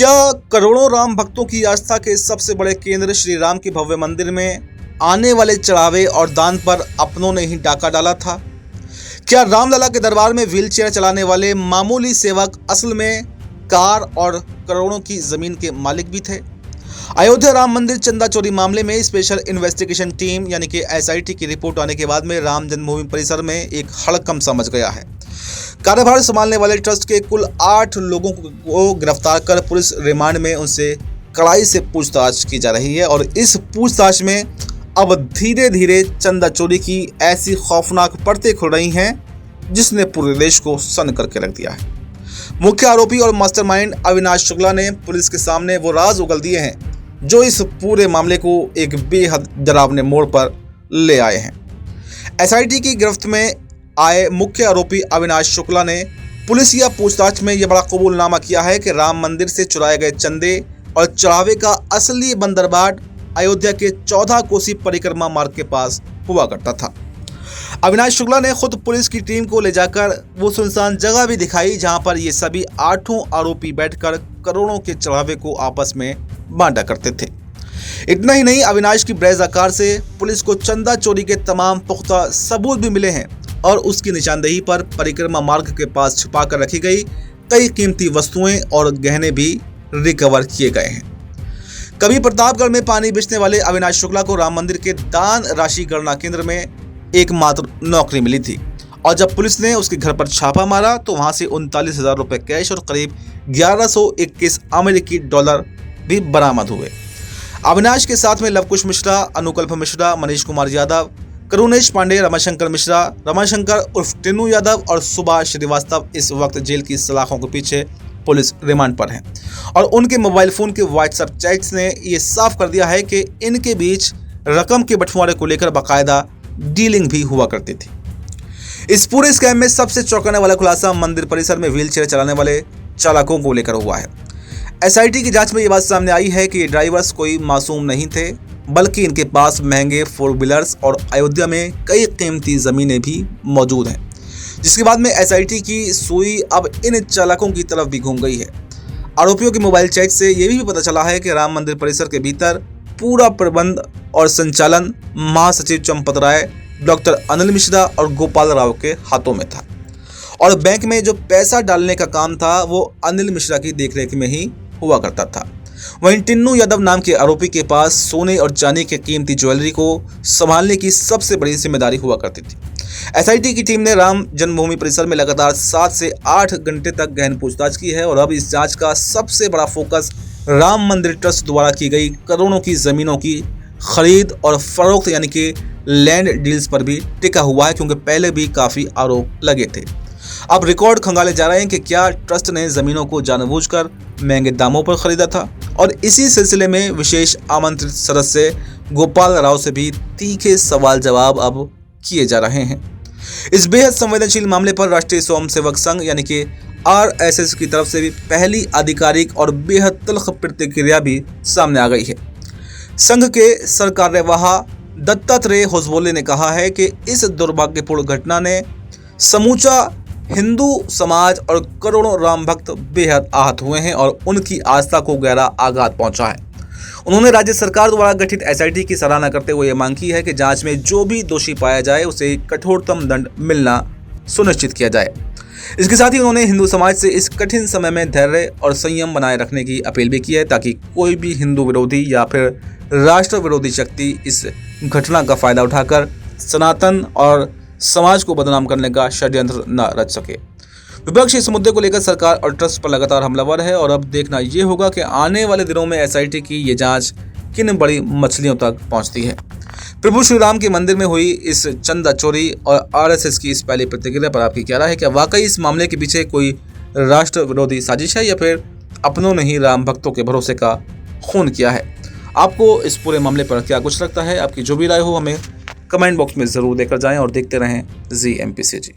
क्या करोड़ों राम भक्तों की आस्था के सबसे बड़े केंद्र श्री राम के भव्य मंदिर में आने वाले चढ़ावे और दान पर अपनों ने ही डाका डाला था? क्या रामलला के दरबार में व्हीलचेयर चलाने वाले मामूली सेवक असल में कार और करोड़ों की जमीन के मालिक भी थे? अयोध्या राम मंदिर चंदा चोरी मामले में स्पेशल इन्वेस्टिगेशन टीम यानी कि एसआईटी की रिपोर्ट आने के बाद में राम जन्मभूमि परिसर में एक हड़कंप समझ गया है। कार्यभार संभालने वाले ट्रस्ट के कुल 8 लोगों को गिरफ्तार कर पुलिस रिमांड में उनसे कड़ाई से पूछताछ की जा रही है और इस पूछताछ में अब धीरे धीरे चंदा चोरी की ऐसी खौफनाक परतें खुल रही हैं जिसने पूरे देश को सन्न करके रख दिया है। मुख्य आरोपी और मास्टरमाइंड अविनाश शुक्ला ने पुलिस के सामने वो राज उगल दिए हैं जो इस पूरे मामले को एक बेहद डरावने मोड़ पर ले आए हैं। एसआईटी की गिरफ्त में आए मुख्य आरोपी अविनाश शुक्ला ने पुलिसिया पूछताछ में यह बड़ा कबूलनामा किया है कि राम मंदिर से चुराए गए चंदे और चढ़ावे का असली बंदरबाट अयोध्या के 14 कोसी परिक्रमा मार्ग के पास हुआ करता था। अविनाश शुक्ला ने खुद पुलिस की टीम को ले जाकर वो सुनसान जगह भी दिखाई जहां पर ये सभी 8 आरोपी बैठकर करोड़ों के चढ़ावे को आपस में बांटा करते थे। इतना ही नहीं, अविनाश की ब्रेज़ाकार से पुलिस को चंदा चोरी के तमाम पुख्ता सबूत भी मिले हैं और उसकी निशानदेही पर परिक्रमा मार्ग के पास छुपा कर रखी गई कई कीमती वस्तुएं और गहने भी रिकवर किए गए हैं। कभी प्रतापगढ़ में पानी बेचने वाले अविनाश शुक्ला को राम मंदिर के दान राशि गणना केंद्र में एकमात्र नौकरी मिली थी और जब पुलिस ने उसके घर पर छापा मारा तो वहां से 39,000 रुपए कैश और करीब 1121 अमेरिकी डॉलर भी बरामद हुए। अविनाश के साथ में लवकुश मिश्रा, अनुकल्प मिश्रा, मनीष कुमार यादव, करुणेश पांडे, रमाशंकर मिश्रा, रमाशंकर उर्फ टिन्नू यादव और सुभाष श्रीवास्तव इस वक्त जेल की सलाखों के पीछे पुलिस रिमांड पर हैं और उनके मोबाइल फोन के व्हाट्सएप चैट्स ने ये साफ कर दिया है कि इनके बीच रकम के बंटवारे को लेकर बाकायदा डीलिंग भी हुआ करती थी। इस पूरे स्कैम में सबसे चौंकाने वाला खुलासा मंदिर परिसर में व्हीलचेयर चलाने वाले चालकों को लेकर हुआ है। एसआईटी की जांच में ये बात सामने आई है कि ये ड्राइवर्स कोई मासूम नहीं थे, बल्कि इनके पास महंगे 4 व्हीलर्स और अयोध्या में कई कीमती ज़मीनें भी मौजूद हैं, जिसके बाद में एसआईटी की सुई अब इन चालकों की तरफ भी घूम गई है। आरोपियों के मोबाइल चैट से ये भी पता चला है कि राम मंदिर परिसर के भीतर पूरा प्रबंध और संचालन महासचिव चंपत राय, डॉक्टर अनिल मिश्रा और गोपाल राव के हाथों में था और बैंक में जो पैसा डालने का काम था वो अनिल मिश्रा की देखरेख में ही हुआ करता था। वहीं टिन्नू यादव नाम के आरोपी के पास सोने और चांदी के कीमती ज्वेलरी को संभालने की सबसे बड़ी जिम्मेदारी हुआ करती थी। एसआईटी की टीम ने राम जन्मभूमि परिसर में लगातार 7 से 8 घंटे तक गहन पूछताछ की है और अब इस जांच का सबसे बड़ा फोकस राम मंदिर ट्रस्ट द्वारा की गई करोड़ों की जमीनों की खरीद और फरोख्त यानी कि लैंड डील्स पर भी टिका हुआ है, क्योंकि पहले भी काफ़ी आरोप लगे थे। अब रिकॉर्ड खंगाले जा रहे हैं कि क्या ट्रस्ट ने जमीनों को जानबूझकर महंगे दामों पर खरीदा था और इसी सिलसिले में विशेष आमंत्रित सदस्य गोपाल राव से भी तीखे सवाल जवाब अब किए जा रहे हैं। इस बेहद संवेदनशील मामले पर राष्ट्रीय स्वयंसेवक संघ यानी कि आरएसएस की तरफ से भी पहली आधिकारिक और बेहद तल्ख प्रतिक्रिया भी सामने आ गई है। संघ के सरकार्यवाह दत्तात्रेय होसबोले ने कहा है कि इस दुर्भाग्यपूर्ण घटना ने समूचा हिंदू समाज और करोड़ों राम भक्त बेहद आहत हुए हैं और उनकी आस्था को गहरा आघात पहुंचा है। उन्होंने राज्य सरकार द्वारा गठित एसआईटी की सराहना करते हुए मांग की है कि जांच में जो भी दोषी पाया जाए उसे कठोरतम दंड मिलना सुनिश्चित किया जाए। इसके साथ ही उन्होंने हिंदू समाज से इस कठिन समय में धैर्य और संयम बनाए रखने की अपील भी की है ताकि कोई भी हिंदू विरोधी या फिर राष्ट्र विरोधी शक्ति इस घटना का फायदा उठाकर सनातन और समाज को बदनाम करने का षड्यंत्र न रच सके। विपक्ष इस मुद्दे को लेकर सरकार और ट्रस्ट पर लगातार हमलावर है और अब देखना ये होगा कि आने वाले दिनों में एसआईटी की ये जांच किन बड़ी मछलियों तक पहुंचती है। प्रभु श्री राम के मंदिर में हुई इस चंदा चोरी और आरएसएस की इस पहली प्रतिक्रिया पर आपकी क्या राय है? क्या वाकई इस मामले के पीछे कोई राष्ट्र विरोधी साजिश है या फिर अपनों ने ही राम भक्तों के भरोसे का खून किया है? आपको इस पूरे मामले पर क्या कुछ लगता है? आपकी जो भी राय हो हमें कमेंट बॉक्स में ज़रूर देकर जाएं और देखते रहें ZMPCG।